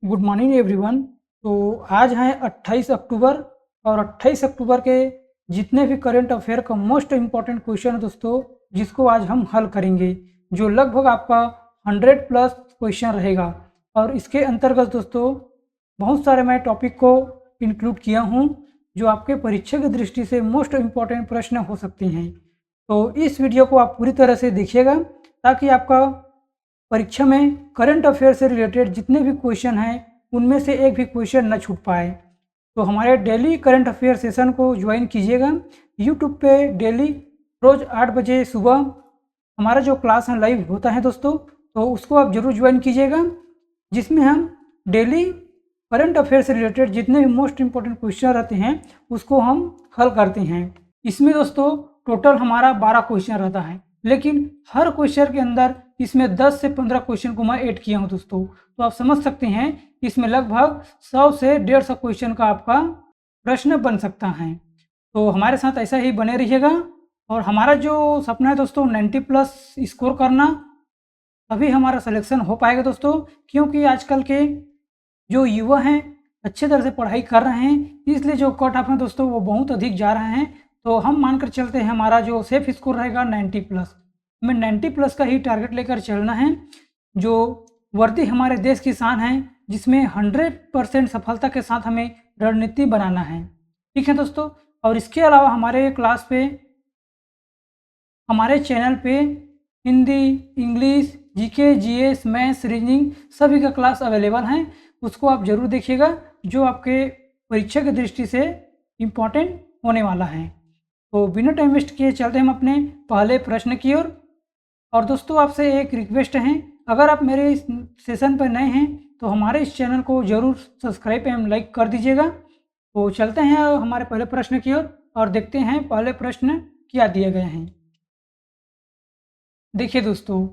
Good morning everyone. तो आज है 28 अक्टूबर और 28 अक्टूबर के जितने भी करंट अफेयर का मोस्ट इम्पॉर्टेंट क्वेश्चन है दोस्तों, जिसको आज हम हल करेंगे, जो लगभग आपका 100 प्लस क्वेश्चन रहेगा। और इसके अंतर्गत दोस्तों बहुत सारे मैं टॉपिक को इंक्लूड किया हूँ जो आपके परीक्षा की दृष्टि से मोस्ट इम्पॉर्टेंट प्रश्न हो सकते हैं। तो इस वीडियो को आप पूरी तरह से देखिएगा ताकि आपका परीक्षा में करंट अफेयर से रिलेटेड जितने भी क्वेश्चन हैं उनमें से एक भी क्वेश्चन न छूट पाए। तो हमारे डेली करंट अफेयर सेशन को ज्वाइन कीजिएगा। यूट्यूब पे डेली रोज़ 8 बजे सुबह हमारा जो क्लास है लाइव होता है दोस्तों, तो उसको आप ज़रूर ज्वाइन कीजिएगा, जिसमें हम डेली करंट अफेयर से रिलेटेड जितने भी मोस्ट इम्पोर्टेंट क्वेश्चन रहते हैं उसको हम हल करते हैं। इसमें दोस्तों टोटल हमारा 12 क्वेश्चन रहता है, लेकिन हर क्वेश्चन के अंदर इसमें 10 से 15 क्वेश्चन को मैं ऐड किया हूं दोस्तों। तो आप समझ सकते हैं इसमें लगभग 100 से 150 क्वेश्चन का आपका प्रश्न बन सकता है। तो हमारे साथ ऐसा ही बने रहिएगा। और हमारा जो सपना है दोस्तों 90 प्लस स्कोर करना, अभी हमारा सिलेक्शन हो पाएगा दोस्तों, क्योंकि आजकल के जो युवा हैं अच्छे तरह से पढ़ाई कर रहे हैं, इसलिए जो कट ऑफ है दोस्तों वो बहुत अधिक जा रहे हैं। तो हम मानकर चलते हैं हमारा जो सेफ स्कोर रहेगा 90 प्लस। हमें 90 प्लस का ही टारगेट लेकर चलना है। जो वर्दी हमारे देश की शान है, जिसमें 100% सफलता के साथ हमें रणनीति बनाना है। ठीक है दोस्तों। और इसके अलावा हमारे क्लास पे, हमारे चैनल पे Hindi, English, GK, GS, maths, reasoning सभी का क्लास अवेलेबल है। उसको आप ज़रूर देखिएगा, जो आपके परीक्षा की दृष्टि से इम्पॉर्टेंट होने वाला है। तो बिना टाइम वेस्ट किए चलते हम अपने पहले प्रश्न की ओर। और दोस्तों आपसे एक रिक्वेस्ट है, अगर आप मेरे इस सेशन पर नए हैं तो हमारे इस चैनल को ज़रूर सब्सक्राइब एवं लाइक कर दीजिएगा। तो चलते हैं हमारे पहले प्रश्न की ओर और देखते हैं पहले प्रश्न क्या दिए गए हैं। देखिए दोस्तों,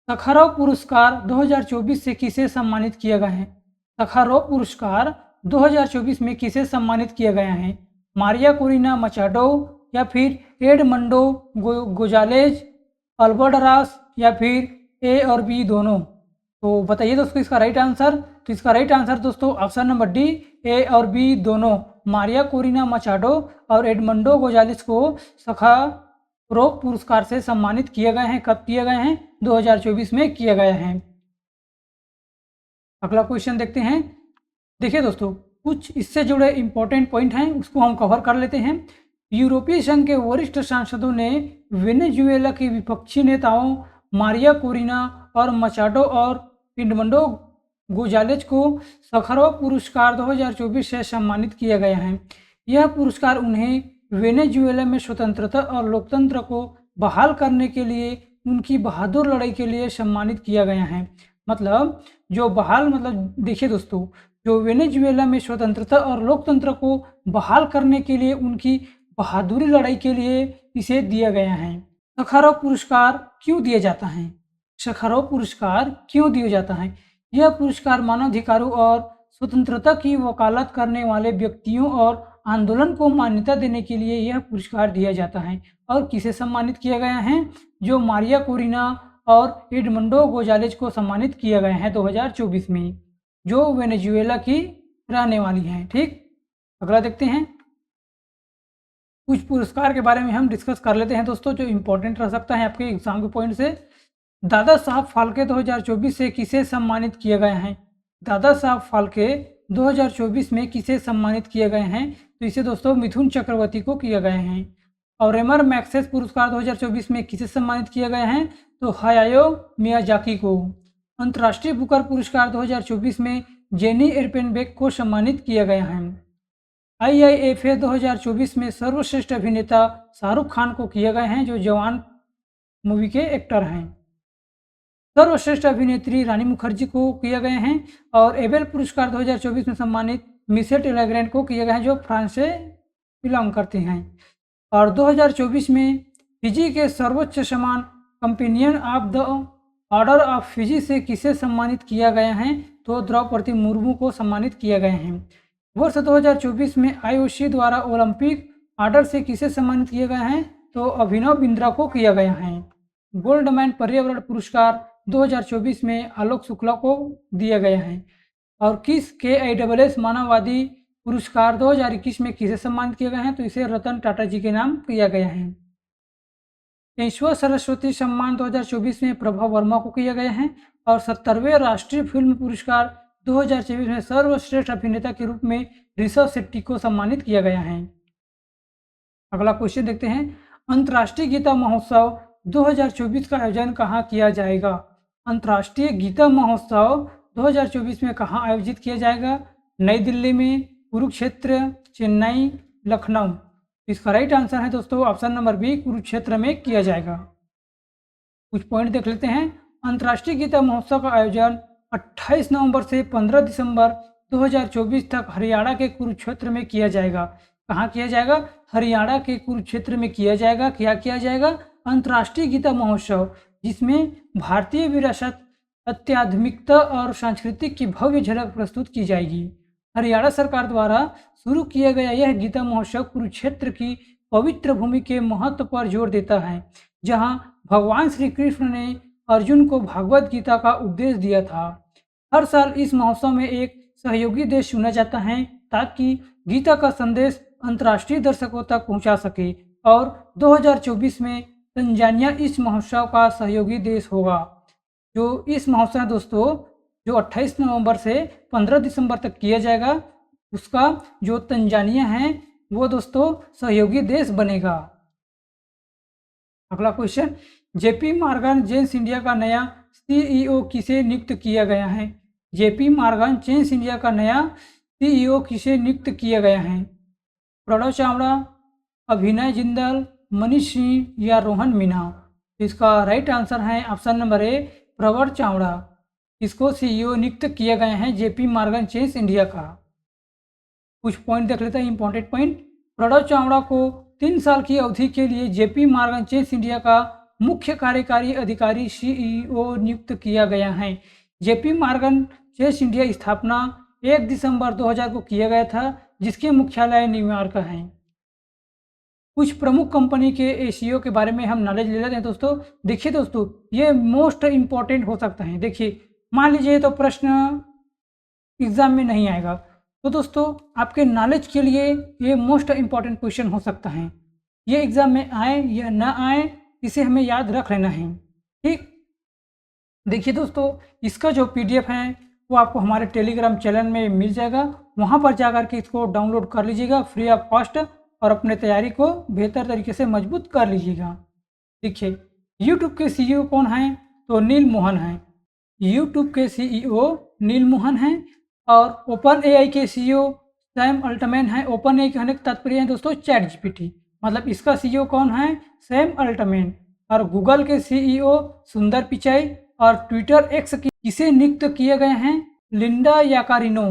सखारोव पुरस्कार 2024 से किसे सम्मानित किया गया है? सखारोव पुरस्कार 2024 में किसे सम्मानित किया गया है? मारिया कोरिना मचाडो, या फिर एडमंडो गोजालेज, अल्बर्ट रास, या फिर ए और बी दोनों? तो बताइए दोस्तों इसका राइट आंसर। तो इसका राइट आंसर दोस्तों ऑप्शन नंबर डी, ए और बी दोनों। मारिया कोरिना मचाडो और एडमंडो गोजालेज को सखारोव पुरस्कार से सम्मानित किए गए हैं। कब किए गए हैं? 2024 में किए गए हैं। अगला क्वेश्चन देखते हैं। देखिए दोस्तों, कुछ इससे जुड़े इंपॉर्टेंट पॉइंट हैं, उसको हम कवर कर लेते हैं। यूरोपीय संघ के वरिष्ठ सांसदों ने वेनेजुएला के विपक्षी नेताओं मारिया कोरिना और मचाडो और एडमंडो गोजालेज को सखारोव पुरस्कार 2024 से सम्मानित किया गया है। यह पुरस्कार उन्हें वेनेजुएला में स्वतंत्रता और लोकतंत्र को बहाल करने के लिए उनकी बहादुर लड़ाई के लिए सम्मानित किया गया है। मतलब जो बहाल, मतलब देखिए दोस्तों, जो वेनेजुएला में स्वतंत्रता और लोकतंत्र को बहाल करने के लिए उनकी बहादुरी लड़ाई के लिए इसे दिया गया है। सखारोव पुरस्कार क्यों दिया जाता है? सखारोव पुरस्कार क्यों दिया जाता है? यह पुरस्कार मानवाधिकारों और स्वतंत्रता की वकालत करने वाले व्यक्तियों और आंदोलन को मान्यता देने के लिए यह पुरस्कार दिया जाता है। और किसे सम्मानित किया गया है? जो मारिया कोरिना और एडमंडो गोजालेज को सम्मानित किया गया है 2024 में, जो वेनेजुएला की रहने वाली हैं। ठीक, अगला देखते हैं। कुछ पुरस्कार के बारे में हम डिस्कस कर लेते हैं दोस्तों, जो इम्पोर्टेंट रह सकता है आपके एग्जाम के पॉइंट से। दादा साहब फाल्के 2024 से किसे सम्मानित किए गए हैं? दादा साहब फाल्के 2024 में किसे सम्मानित किए गए हैं? तो इसे दोस्तों मिथुन चक्रवर्ती को किए गए हैं। और रेमर मैक्सेस पुरस्कार 2024 में किसे सम्मानित किए गए हैं? तो हायायो मियाजाकी को। अंतर्राष्ट्रीय बुकर पुरस्कार 2024 में जेनी एर्पेनबेक को सम्मानित किया गया है। IIFA 2024 में सर्वश्रेष्ठ अभिनेता शाहरुख खान को किए गए हैं, जो जवान मूवी के एक्टर हैं। सर्वश्रेष्ठ अभिनेत्री रानी मुखर्जी को किए गए हैं। और एबेल पुरस्कार 2024 में सम्मानित मिशेल टेलेग्रैंड को किए गए हैं, जो फ्रांस से बिलोंग करते हैं। और 2024 में फिजी के सर्वोच्च सम्मान companion of the order of Fiji से किसे सम्मानित किया गया है? तो द्रौपदी मुर्मू को सम्मानित किया गया है। वर्ष 2024 में IOC द्वारा ओलंपिक ऑर्डर से किसे सम्मानित किया गया है? तो अभिनव बिंद्रा को किया गया है। गोल्डमैन पर्यावरण पुरस्कार 2024 में आलोक शुक्ला को दिया गया है। और किस KISS मानववादी पुरस्कार 2021 में किसे सम्मानित किए गए हैं? तो इसे रतन टाटा जी के नाम किया गया है। 23वां सरस्वती सम्मान 2024 में प्रभा वर्मा को किया गया है और 70वें राष्ट्रीय फिल्म पुरस्कार 2024 में सर्वश्रेष्ठ अभिनेता के रूप में ऋषभ शेट्टी को सम्मानित किया गया है। अगला क्वेश्चन देखते हैं, अंतर्राष्ट्रीय गीता महोत्सव 2024 का आयोजन कहाँ किया जाएगा? अंतर्राष्ट्रीय गीता महोत्सव 2024 में कहाँ आयोजित किया जाएगा? नई दिल्ली में, कुरुक्षेत्र, चेन्नई, लखनऊ। इसका राइट आंसर है दोस्तों ऑप्शन नंबर बी, कुरुक्षेत्र में किया जाएगा। कुछ पॉइंट देख लेते हैं। अंतर्राष्ट्रीय गीता महोत्सव का आयोजन 28 नवंबर से 15 दिसंबर 2024 तक हरियाणा के कुरुक्षेत्र में किया जाएगा। कहाँ किया जाएगा? हरियाणा के कुरुक्षेत्र में किया जाएगा। क्या किया जाएगा? अंतर्राष्ट्रीय गीता महोत्सव, जिसमें भारतीय विरासत, अत्याधुनिकता और सांस्कृतिक की भव्य झलक प्रस्तुत की जाएगी। हरियाणा सरकार द्वारा शुरू किया गया यह गीता महोत्सव कुरुक्षेत्र की पवित्र भूमि के महत्व पर जोर देता है, जहां भगवान श्री कृष्ण ने अर्जुन को भगवत गीता का उपदेश दिया था। हर साल इस महोत्सव में एक सहयोगी देश चुना जाता है ताकि गीता का संदेश अंतर्राष्ट्रीय दर्शकों तक पहुंचा सके और 2024 में तंजानिया इस महोत्सव का सहयोगी देश होगा। जो इस महोत्सव दोस्तों जो 28 नवंबर से 15 दिसंबर तक किया जाएगा, उसका जो तंजानिया है वो दोस्तों सहयोगी देश बनेगा। अगला question, JP Morgan chains India का नया CEO किसे नियुक्त किया गया है? जेपी मॉर्गन चेन्स इंडिया का नया CEO किसे नियुक्त किया गया है? प्रणव चावड़ा, अभिनय जिंदल, मनीष सिंह या रोहन मीना? इसका राइट आंसर है ऑप्शन नंबर ए, प्रवर चावड़ा। इसको CEO नियुक्त किया गया है जेपी मॉर्गन चेन्स इंडिया का। कुछ पॉइंट देख लेते हैं, इंपॉर्टेंट पॉइंट। प्रणव चावड़ा को 3 साल की अवधि के लिए जेपी मॉर्गन चेन्स इंडिया का मुख्य कार्यकारी अधिकारी CEO नियुक्त किया गया है। जेपी मॉर्गन चेन्स इंडिया स्थापना 1 दिसंबर 2000 को किया गया था, जिसके मुख्यालय न्यूयॉर्क है। कुछ प्रमुख कंपनी के ACO के बारे में हम नॉलेज ले लेते हैं दोस्तों। देखिए दोस्तों, ये मोस्ट इम्पॉर्टेंट हो सकता है। देखिए, मान लीजिए तो प्रश्न एग्जाम में नहीं आएगा, तो दोस्तों आपके नॉलेज के लिए ये मोस्ट इम्पॉर्टेंट क्वेश्चन हो सकता है। ये एग्जाम में आए या ना आए, इसे हमें याद रख लेना है, ठीक। देखिए दोस्तों, इसका जो PDF है वो आपको हमारे टेलीग्राम चैनल में मिल जाएगा। वहाँ पर जाकर के इसको डाउनलोड कर लीजिएगा फ्री ऑफ कॉस्ट और अपने तैयारी को बेहतर तरीके से मजबूत कर लीजिएगा। देखिए, यूट्यूब के CEO कौन हैं? तो नील मोहन हैं। यूट्यूब के CEO नील मोहन हैं और ओपन AI के CEO सैम अल्टमैन हैं। ओपन AI कहने का तात्पर्य है दोस्तों ChatGPT, मतलब इसका CEO कौन है? Sam Altman. और गूगल के CEO सुंदर पिचाई और ट्विटर X की किसे नियुक्त किए गए हैं? Linda Yaccarino.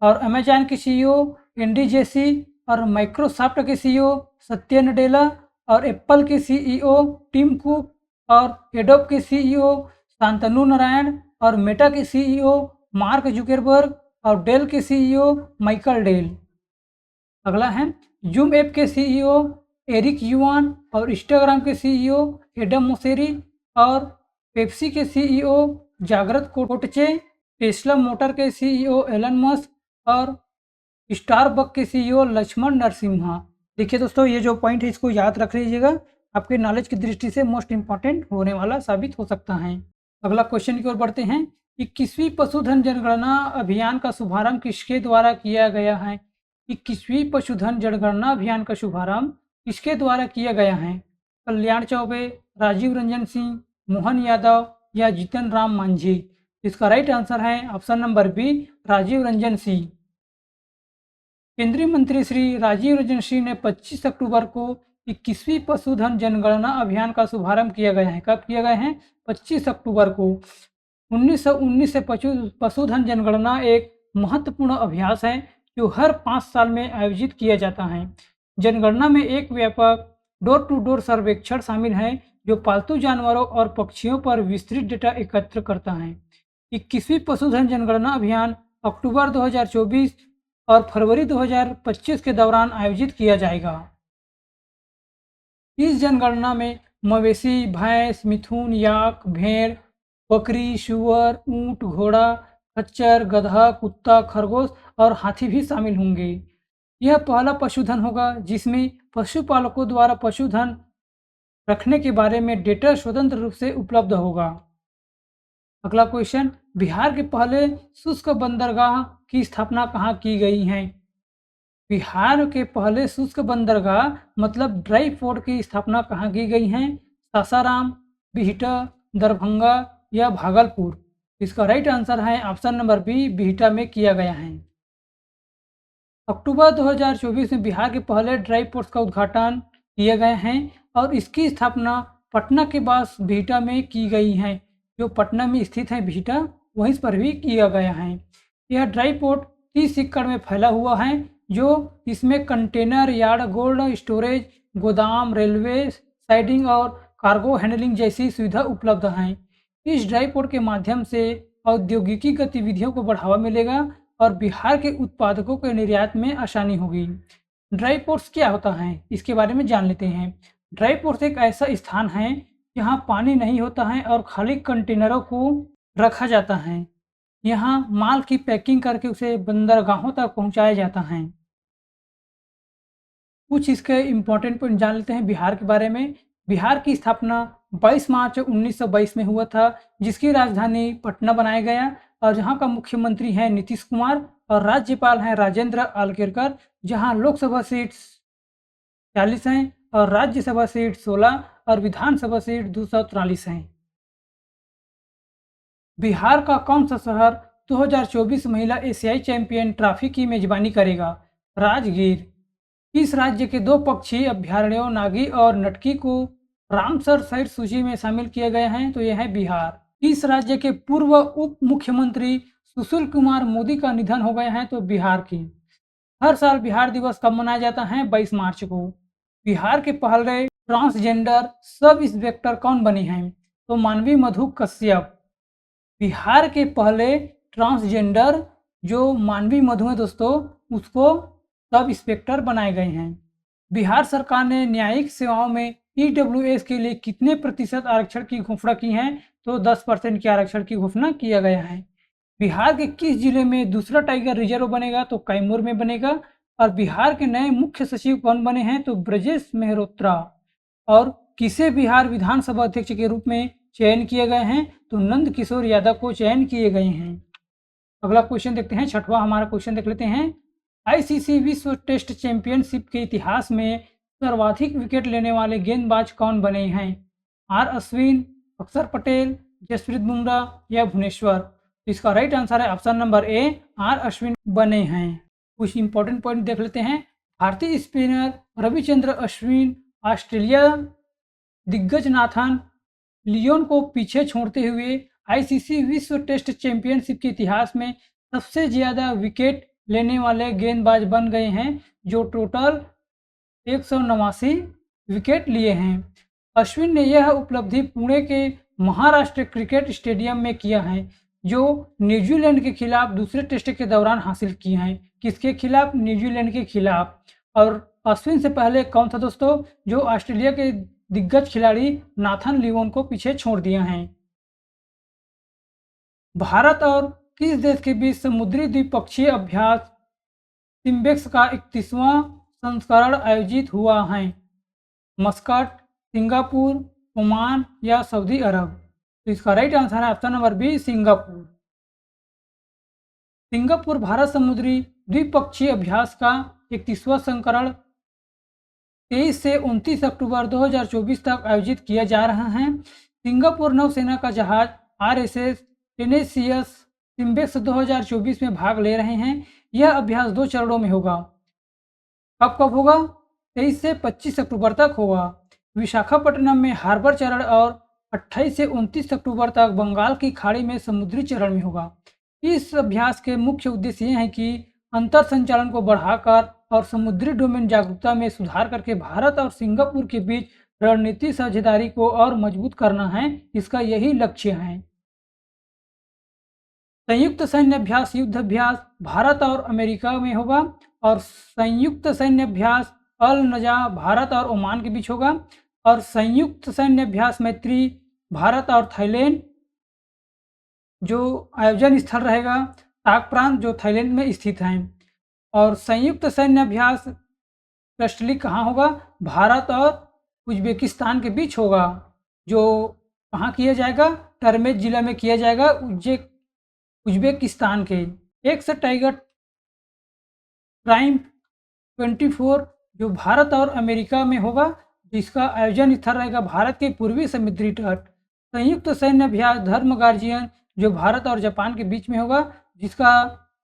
और अमेजॉन के CEO एंडी जेसी और माइक्रोसॉफ्ट के CEO सत्य नडेला और एप्पल के CEO टिम कुक और एडोब के CEO शांतनु नारायण और मेटा के CEO मार्क जुकरबर्ग और डेल के CEO माइकल डेल। अगला है जूम ऐप के CEO एरिक युआन और इंस्टाग्राम के CEO एडम मोसेरी और पेप्सी के CEO जागृत कोटचे, टेस्ला मोटर के CEO एलन मस्क और स्टारबक के CEO लक्ष्मण नरसिम्हा। देखिए दोस्तों, ये जो पॉइंट है इसको याद रख लीजिएगा, आपके नॉलेज की दृष्टि से मोस्ट इंपॉर्टेंट होने वाला साबित हो सकता है। अगला क्वेश्चन की ओर बढ़ते हैं। 21वीं पशुधन जनगणना अभियान का शुभारंभ किसके द्वारा किया गया है? 21वीं पशुधन जनगणना अभियान का शुभारंभ किसके द्वारा किया गया है? कल्याण चौबे, राजीव रंजन सिंह, मोहन यादव या जीतन राम मांझी? इसका राइट आंसर है option number B, Rajiv Ranjan Singh. केंद्रीय मंत्री श्री राजीव रंजन सिंह ने 25 अक्टूबर को 21वीं पशुधन जनगणना अभियान का शुभारंभ किया गया है। कब किया गया है? 25 अक्टूबर को। 1919 से पशुधन जनगणना एक महत्वपूर्ण अभ्यास है जो हर 5 साल में आयोजित किया जाता है। जनगणना में एक व्यापक डोर टू डोर सर्वेक्षण शामिल है जो पालतू जानवरों और पक्षियों पर विस्तृत डेटा एकत्र करता है। 21वीं पशुधन जनगणना अभियान अक्टूबर 2024 और फरवरी 2025 के दौरान आयोजित किया जाएगा। इस जनगणना में मवेशी, भैंस, मिथुन, याक, भेड़, बकरी, सुअर, ऊंट, घोड़ा, खच्चर, गधा, कुत्ता, खरगोश और हाथी भी शामिल होंगे। यह पहला पशुधन होगा जिसमें पशुपालकों द्वारा पशुधन रखने के बारे में डेटा स्वतंत्र रूप से उपलब्ध होगा। अगला क्वेश्चन, बिहार के पहले शुष्क बंदरगाह की स्थापना कहाँ की गई है? बिहार के पहले शुष्क बंदरगाह मतलब ड्राई पोर्ट की स्थापना कहाँ की गई है? सासाराम, बिहटा, दरभंगा या भागलपुर? इसका राइट आंसर है ऑप्शन नंबर बी, बिहटा में किया गया है। अक्टूबर 2024 में बिहार के पहले ड्राई पोर्ट्स का उद्घाटन किए गए हैं और इसकी स्थापना पटना के पास बिहटा में की गई है। जो पटना में स्थित है बिहटा, वहीं पर भी किया गया है। यह ड्राई पोर्ट 30 एकड़ में फैला हुआ है, जो इसमें कंटेनर यार्ड, कोल्ड स्टोरेज, गोदाम, रेलवे साइडिंग और कार्गो हैंडलिंग जैसी सुविधा उपलब्ध हैं। इस ड्राई पोर्ट के माध्यम से औद्योगिकी गतिविधियों को बढ़ावा मिलेगा और बिहार के उत्पादकों के निर्यात में आसानी होगी। ड्राई पोर्ट्स क्या होता है, इसके बारे में जान लेते हैं। ड्राई पोर्ट्स एक ऐसा स्थान है जहाँ पानी नहीं होता है और खाली कंटेनरों को रखा जाता है। यहाँ माल की पैकिंग करके उसे बंदरगाहों तक पहुँचाया जाता है। कुछ इसके इम्पोर्टेंट पॉइंट जान लेते हैं बिहार के बारे में। बिहार की स्थापना 22 मार्च 1922 में हुआ था, जिसकी राजधानी पटना बनाया गया और जहाँ का मुख्यमंत्री है नीतीश कुमार और राज्यपाल हैं राजेंद्र आलकेरकर। जहाँ लोकसभा सीट 40 हैं और राज्यसभा सीट 16 और विधानसभा सीट 243 हैं। बिहार का कौन सा शहर 2024 महिला एशियाई चैंपियन ट्रॉफी की मेजबानी करेगा? राजगीर। किस राज्य के 2 पक्षी अभयारण्यों नागी और नटकी को रामसर साइट सूची में शामिल किए गए हैं? तो यह है बिहार। किस राज्य के पूर्व उप मुख्यमंत्री सुशील कुमार मोदी का निधन हो गया है? तो बिहार की। हर साल बिहार दिवस कब मनाया जाता है? 22 मार्च को। बिहार के पहले ट्रांसजेंडर सब इंस्पेक्टर कौन बने हैं? तो मानवी मधु कश्यप। बिहार के पहले ट्रांसजेंडर जो मानवी मधु है दोस्तों, उसको सब इंस्पेक्टर बनाए गए हैं। बिहार सरकार ने न्यायिक सेवाओं में ईडब्ल्यूएस के लिए कितने प्रतिशत आरक्षण की घोषणा की है? तो 10% के आरक्षण की घोषणा किया गया है। बिहार के किस जिले में दूसरा टाइगर रिजर्व बनेगा? तो कैमूर में बनेगा। और बिहार के नए मुख्य सचिव कौन बने हैं? तो ब्रजेश मेहरोत्रा। और किसे बिहार विधानसभा अध्यक्ष के रूप में चयन किए गए हैं? तो नंद किशोर यादव को चयन किए गए हैं। अगला क्वेश्चन देखते हैं, छठवां हमारा क्वेश्चन देख लेते हैं। आईसीसी विश्व टेस्ट चैंपियनशिप के इतिहास में सर्वाधिक विकेट लेने वाले गेंदबाज कौन बने हैं? आर अश्विन, अक्षर पटेल, जसप्रीत बुमराह या भुवनेश्वर? इसका राइट आंसर है option number A, R Ashwin बने हैं। कुछ इंपॉर्टेंट पॉइंट देख लेते हैं। भारतीय स्पिनर रविचंद्र अश्विन ऑस्ट्रेलिया दिग्गज नाथन लियोन को पीछे छोड़ते हुए आईसीसी विश्व टेस्ट चैंपियनशिप के इतिहास में सबसे ज़्यादा विकेट लेने वाले गेंदबाज बन गए हैं, जो टोटल 189 विकेट लिए हैं। अश्विन ने यह उपलब्धि पुणे के महाराष्ट्र क्रिकेट स्टेडियम में किया है, जो न्यूजीलैंड के खिलाफ दूसरे टेस्ट के दौरान हासिल किए हैं। किसके खिलाफ? न्यूजीलैंड के खिलाफ। और अश्विन से पहले कौन था दोस्तों? जो ऑस्ट्रेलिया के दिग्गज खिलाड़ी नाथन लियोन को पीछे छोड़ दिया है। भारत और किस देश के बीच समुद्री द्विपक्षीय अभ्यास सिम्बेक्स का 31वां संस्करण आयोजित हुआ है? मस्कट, सिंगापुर, ओमान या सऊदी अरब? तो इसका राइट आंसर है option number B, Singapore. Singapore Bharat समुद्री द्विपक्षीय अभ्यास का 31वां संस्करण 23 से 29 अक्टूबर 2024 तक आयोजित किया जा रहा है। सिंगापुर नौसेना का जहाज आरएसएस टेनेसियस सिम्बेक्स 2024 में भाग ले रहे हैं। यह अभ्यास 2 चरणों में होगा। कब कब होगा? 23 से 25 अक्टूबर तक होगा। विशाखापट्टनम में हार्बर चरण और 28 से 29 अक्टूबर तक बंगाल की खाड़ी में समुद्री चरण में होगा। इस अभ्यास के मुख्य उद्देश्य ये हैं कि अंतर संचालन को बढ़ाकर और समुद्री डोमेन जागरूकता में सुधार करके भारत और सिंगापुर के बीच रणनीतिक साझेदारी को और मजबूत करना है। इसका यही लक्ष्य है। संयुक्त सैन्य अभ्यास युद्ध अभ्यास भारत और अमेरिका में होगा और संयुक्त सैन्य अभ्यास अल नजा भारत और ओमान के बीच होगा और संयुक्त सैन्य अभ्यास मैत्री भारत और थाईलैंड जो आयोजन स्थल रहेगा ताक प्रांत जो थाईलैंड में स्थित है। और संयुक्त सैन्य अभ्यास राष्ट्रली कहाँ होगा? भारत और उज्बेकिस्तान के बीच होगा। जो कहाँ किया जाएगा? टर्मेज जिला में किया जाएगा, उज्बेकिस्तान के। एक्स टाइगर प्राइम 24 जो भारत और अमेरिका में होगा, जिसका आयोजन स्थल रहेगा भारत के पूर्वी समुद्री तट। संयुक्त सैन्य अभ्यास धर्म गार्जियन जो भारत और जापान के बीच में होगा, जिसका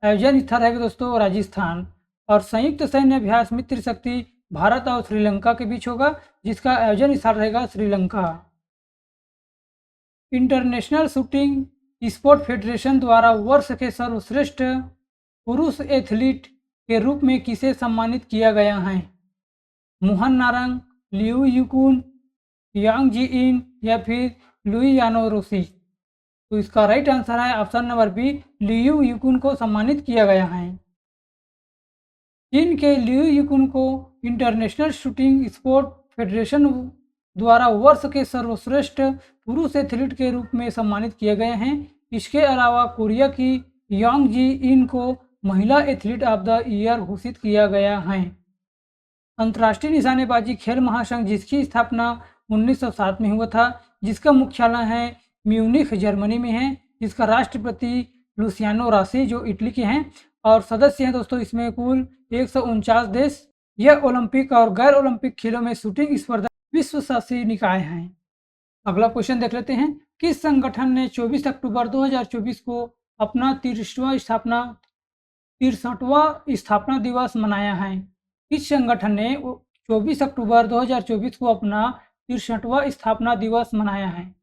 आयोजन स्थल रहेगा दोस्तों राजस्थान। और संयुक्त सैन्य अभ्यास मित्र शक्ति भारत और श्रीलंका के बीच होगा, जिसका आयोजन स्थल रहेगा Sri Lanka. International shooting sport federation द्वारा वर्ष के सर्वश्रेष्ठ पुरुष एथलीट के रूप में किसे सम्मानित किया गया है? मोहन नारंग, लियू यूकुन, यांग जी इन या फिर लुई यानो रोसी? तो इसका राइट आंसर है ऑप्शन नंबर बी, लियू यूकुन को सम्मानित किया गया है। चीन के लियू यूकुन को इंटरनेशनल शूटिंग स्पोर्ट फेडरेशन द्वारा वर्ष के सर्वश्रेष्ठ पुरुष एथलीट के रूप में सम्मानित किए गए हैं। इसके अलावा कोरिया की यांग जी इन को महिला एथलीट ऑफ द ईयर घोषित किया गया है। अंतर्राष्ट्रीय निशानेबाजी खेल महासंघ जिसकी स्थापना 1907 में हुआ था, जिसका मुख्यालय है म्यूनिख जर्मनी में है, जिसका राष्ट्रपति लुसियानो रासी जो इटली के हैं, और सदस्य हैं दोस्तों इसमें कुल 149 देश। यह ओलंपिक और गैर ओलंपिक खेलों में शूटिंग स्पर्धा विश्व शासी निकाय हैं। अगला क्वेश्चन देख लेते हैं। किस संगठन ने 24 अक्टूबर 2024 को अपना 63वां स्थापना दिवस मनाया है? किस संगठन ने 24 अक्टूबर 2024 को अपना 63वां स्थापना दिवस मनाया है?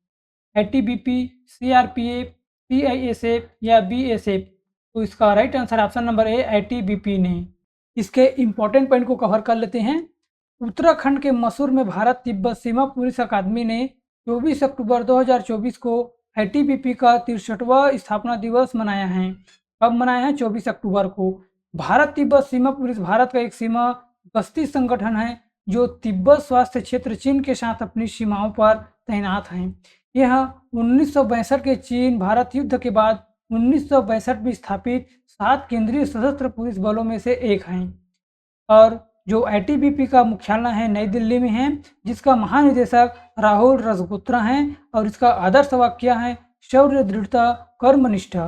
ITBP, CRPF, CISF या BSF? तो इसका राइट आंसर ऑप्शन नंबर ए ITBP ने। इसके इम्पोर्टेंट पॉइंट को कवर कर लेते हैं। उत्तराखंड के मसूर में भारत तिब्बत सीमा पुलिस अकादमी ने 24 अक्टूबर 2024 को ITBP का 63वां स्थापना दिवस मनाया है। कब मनाया है? 24 अक्टूबर को। भारत तिब्बत सीमा पुलिस भारत का एक सीमा गश्ती संगठन है जो तिब्बत स्वास्थ्य क्षेत्र चीन के साथ अपनी सीमाओं पर तैनात है। यह 1962 के चीन भारत युद्ध के बाद 1962 में स्थापित 7 केंद्रीय सशस्त्र पुलिस बलों में से एक है। और जो ITBP का मुख्यालय है नई दिल्ली में है, जिसका महानिदेशक राहुल रजपुत्रा हैं, और इसका आदर्श वाक्य है शौर्य, दृढ़ता, कर्मनिष्ठा।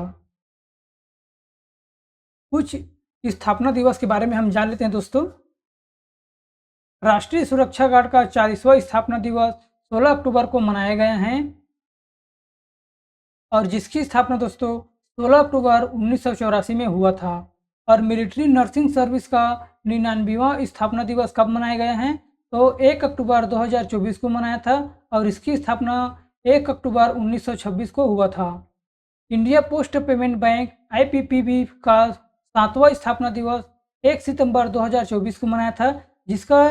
कुछ स्थापना दिवस के बारे में हम जान लेते हैं दोस्तों। राष्ट्रीय सुरक्षा गार्ड का 40वां स्थापना दिवस 16 अक्टूबर को मनाया गया है, और जिसकी स्थापना दोस्तों 16 अक्टूबर 1984 में हुआ था। और मिलिट्री नर्सिंग सर्विस का 99वां स्थापना दिवस कब मनाया गया है? तो 1 अक्टूबर 2024 को मनाया था, और इसकी स्थापना 1 अक्टूबर 1926 को हुआ था। India post payment bank IPPB का 7वां स्थापना दिवस 1 सितंबर 2024 को मनाया था, जिसका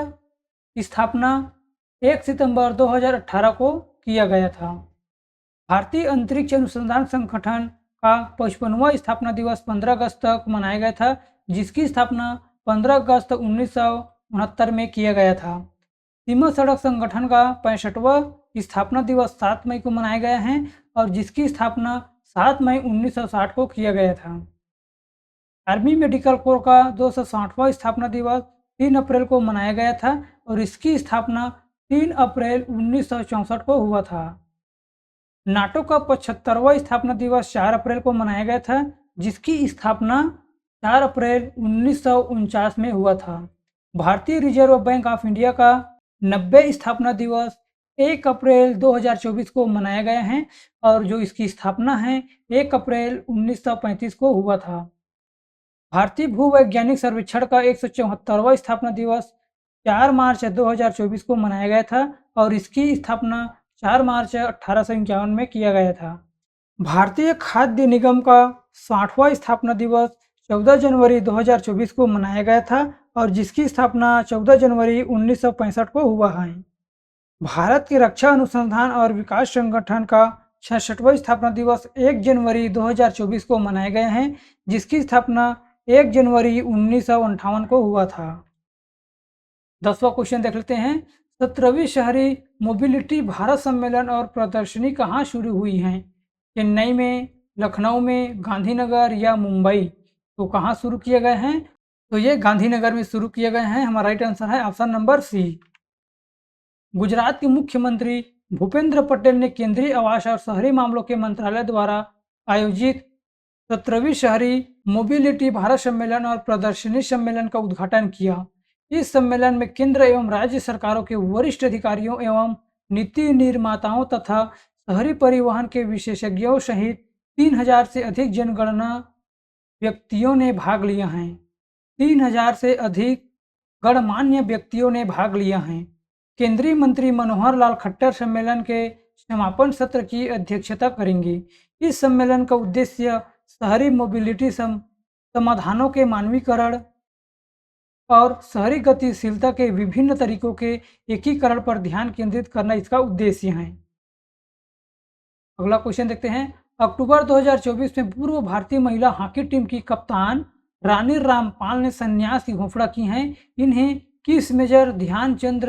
स्थापना 1 सितंबर 2018 को किया गया था। भारतीय अंतरिक्ष अनुसंधान संगठन का 55वां स्थापना दिवस 15 अगस्त तक मनाया गया था, जिसकी स्थापना 15 अगस्त 1969 में किया गया था। सीमा सड़क संगठन का 65वां स्थापना दिवस 7 मई को मनाया गया है, और जिसकी स्थापना 7 मई 1960 को किया गया था। आर्मी मेडिकल कोर का 260वां स्थापना दिवस 3 अप्रैल को मनाया गया था, और इसकी स्थापना 3 अप्रैल 1964 को हुआ था। नाटो का 75वां स्थापना दिवस 4 अप्रैल को मनाया गया था, जिसकी स्थापना 4 अप्रैल 1949 में हुआ था। भारतीय रिजर्व बैंक ऑफ इंडिया का 90 स्थापना दिवस 1 अप्रैल 2024 को मनाया गया है, और जो इसकी स्थापना है 1 अप्रैल 1935 को हुआ था। भारतीय भूवैज्ञानिक सर्वेक्षण का 174वां स्थापना दिवस 4 मार्च 2024 को मनाया गया था, और इसकी स्थापना 4 मार्च 1851 में किया गया था। भारतीय खाद्य निगम का 60वां स्थापना दिवस 14 जनवरी 2024 को मनाया गया था, और जिसकी स्थापना 14 जनवरी 1965 को हुआ है। भारत के रक्षा अनुसंधान और विकास संगठन का 66वां स्थापना दिवस 1 जनवरी 2024 को मनाया गया है, जिसकी स्थापना 1 जनवरी 1958 को हुआ था। 10वां क्वेश्चन देख लेते हैं। 17वीं शहरी मोबिलिटी भारत सम्मेलन और प्रदर्शनी कहाँ शुरू हुई है? चेन्नई में, लखनऊ में, गांधीनगर या मुंबई? तो कहाँ शुरू किए गए हैं? तो ये गांधीनगर में शुरू किए गए हैं। हमारा राइट आंसर है ऑप्शन नंबर सी। गुजरात के मुख्यमंत्री भूपेंद्र पटेल ने केंद्रीय आवास और शहरी मामलों के मंत्रालय द्वारा आयोजित 17वीं शहरी मोबिलिटी भारत सम्मेलन और प्रदर्शनी सम्मेलन का उद्घाटन किया। इस सम्मेलन में केंद्र एवं राज्य सरकारों के वरिष्ठ अधिकारियों एवं नीति निर्माताओं तथा शहरी परिवहन के विशेषज्ञों सहित 3000 से अधिक जनगणना व्यक्तियों ने भाग लिया है। 3000 से अधिक गणमान्य व्यक्तियों ने भाग लिया है। केंद्रीय मंत्री मनोहर लाल खट्टर सम्मेलन के समापन सत्र की अध्यक्षता करेंगे। इस सम्मेलन का उद्देश्य शहरी मोबिलिटी समाधानों के मानवीकरण और शहरी गतिशीलता के विभिन्न तरीकों के एकीकरण पर ध्यान केंद्रित करना इसका उद्देश्य है। अगला क्वेश्चन देखते हैं। अक्टूबर 2024 में पूर्व भारतीय महिला हॉकी टीम की कप्तान रानी रामपाल ने संन्यास की घोषणा की है। इन्हें किस मेजर ध्यानचंद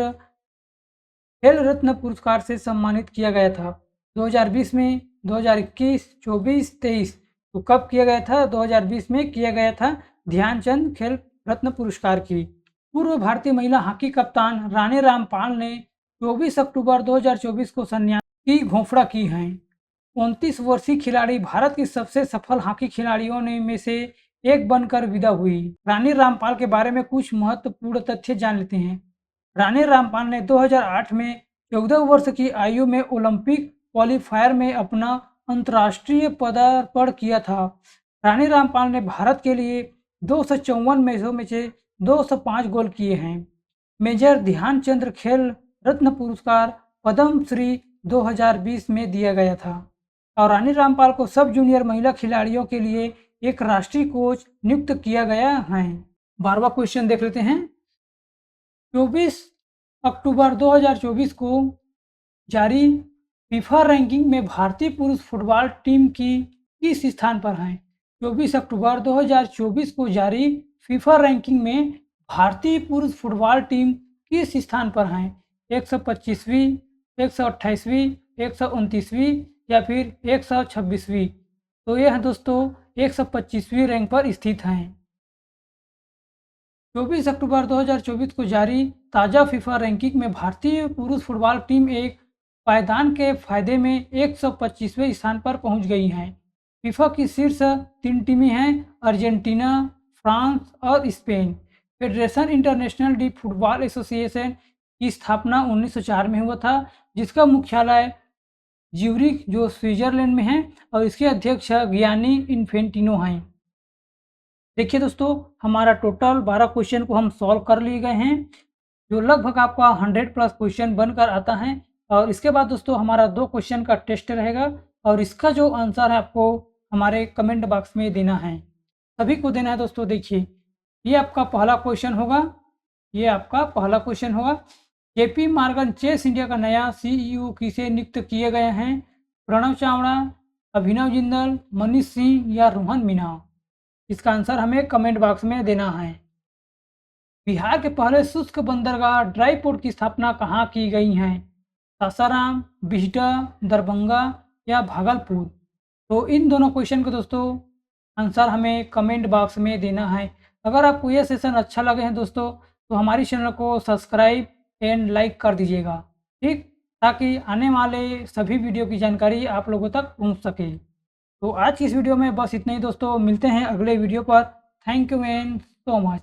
खेल रत्न पुरस्कार से सम्मानित किया गया था? 2020 में, 2021, 24, 23? तो कब किया गया था? 2020 में किया गया था ध्यानचंद खेल रत्न पुरस्कार की। पूर्व भारतीय महिला हॉकी कप्तान रानी रामपाल ने 24 अक्टूबर 2024 को संन्यास की घोषणा की है। 29 वर्षीय खिलाड़ी भारत की सबसे सफल हॉकी खिलाड़ियों में से एक बनकर विदा हुई। रानी रामपाल के बारे में कुछ महत्वपूर्ण तथ्य जान लेते हैं। रानी रामपाल ने 2008 में 14 वर्ष की आयु में ओलंपिक क्वालीफायर में अपना अंतर्राष्ट्रीय पदार्पण किया था। रानी रामपाल ने भारत के लिए 254 मैचों में से 205 गोल किए हैं। मेजर ध्यानचंद खेल रत्न पुरस्कार पद्म श्री 2020 में दिया गया था और रानी रामपाल को सब जूनियर महिला खिलाड़ियों के लिए एक राष्ट्रीय कोच नियुक्त किया गया है। 12वां क्वेश्चन देख लेते हैं। 24 अक्टूबर 2024 को जारी फीफा रैंकिंग में भारतीय पुरुष फुटबॉल टीम की किस स्थान पर है? 24 अक्टूबर 2024 को जारी फीफा रैंकिंग में भारतीय पुरुष फुटबॉल टीम किस स्थान पर है? 125वीं, 128वीं, 129वीं या फिर 126वीं? तो यह दोस्तों 125वीं रैंक पर स्थित हैं। 24 अक्टूबर 2024 को जारी ताज़ा फीफा रैंकिंग में भारतीय पुरुष फुटबॉल टीम एक पायदान के फायदे में 125वें स्थान पर पहुंच गई हैं। फीफा की शीर्ष 3 टीमें हैं अर्जेंटीना, फ्रांस और Spain. Federation international D football association की स्थापना 1904 में हुआ था, जिसका मुख्यालय ज्यूरिख जो स्विट्जरलैंड में है और इसके अध्यक्ष गियानी इन्फेंटिनो हैं। देखिए दोस्तों, हमारा टोटल 12 क्वेश्चन को हम सॉल्व कर लिए गए हैं, जो लगभग आपका 100+ क्वेश्चन बनकर आता है। और इसके बाद दोस्तों हमारा 2 क्वेश्चन का टेस्ट रहेगा और इसका जो आंसर है आपको हमारे कमेंट बॉक्स में देना है। सभी को देना है दोस्तों। देखिए, ये आपका पहला क्वेश्चन होगा। ये आपका पहला क्वेश्चन होगा। जेपी मॉर्गन चेस इंडिया का नया CEO किसे नियुक्त किए गए हैं? प्रणव चावड़ा, अभिनव जिंदल, मनीष सिंह या रोहन मीना? इसका आंसर हमें कमेंट बॉक्स में देना है। बिहार के पहले शुष्क बंदरगाह ड्राई पोर्ट की स्थापना कहाँ की गई है? सासाराम, बिहटा, दरभंगा या भागलपुर? तो इन दोनों क्वेश्चन को दोस्तों आंसर हमें कमेंट बॉक्स में देना है। अगर आपको यह सेशन अच्छा लगे हैं दोस्तों, तो हमारी चैनल को सब्सक्राइब एंड लाइक कर दीजिएगा, ठीक, ताकि आने वाले सभी वीडियो की जानकारी आप लोगों तक पहुंच सके। तो आज की इस वीडियो में बस इतना ही दोस्तों। मिलते हैं अगले वीडियो पर। Thank you and so much.